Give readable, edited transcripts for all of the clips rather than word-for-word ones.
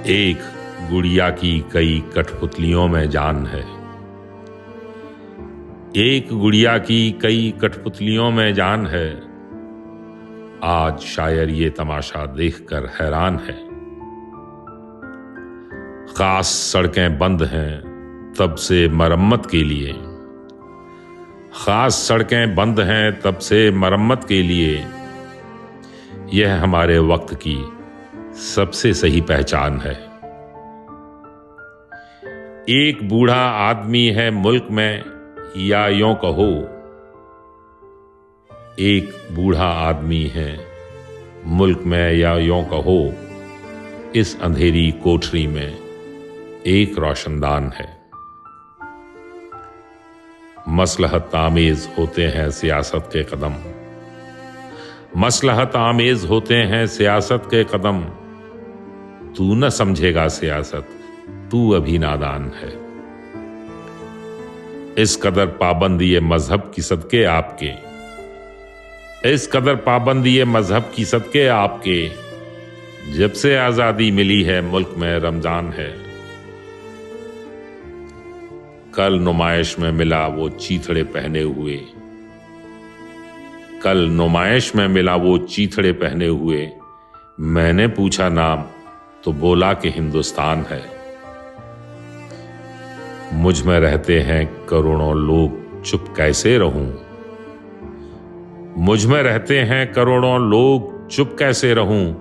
एक गुड़िया की कई कठपुतलियों में जान है। एक गुड़िया की कई कठपुतलियों में जान है। आज शायर ये तमाशा देखकर हैरान है। खास सड़कें बंद हैं तब से मरम्मत के लिए। खास सड़कें बंद हैं तब से मरम्मत के लिए। यह हमारे वक्त की सबसे सही पहचान है। एक बूढ़ा आदमी है मुल्क में, या यूं कहो एक बूढ़ा आदमी है मुल्क में, या यूं कहो इस अंधेरी कोठरी में एक रोशनदान है। मसलहत आमेज होते हैं सियासत के कदम। मसलहत आमेज होते हैं सियासत के कदम। तू न समझेगा सियासत, तू अभी नादान है। इस कदर पाबंद ये मजहब की सदके आपके। इस कदर पाबंद ये मजहब की सदके आपके। जब से आजादी मिली है मुल्क में रमजान है। कल नुमाइश में मिला वो चीथड़े पहने हुए। कल नुमाइश में मिला वो चीथड़े पहने हुए। मैंने पूछा नाम तो बोला कि हिंदुस्तान है। मुझ में रहते हैं करोड़ों लोग, चुप कैसे रहूं। मुझ में रहते हैं करोड़ों लोग, चुप कैसे रहूं।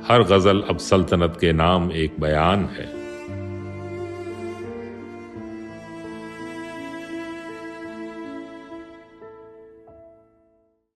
हर गजल अब सल्तनत के नाम एक बयान है।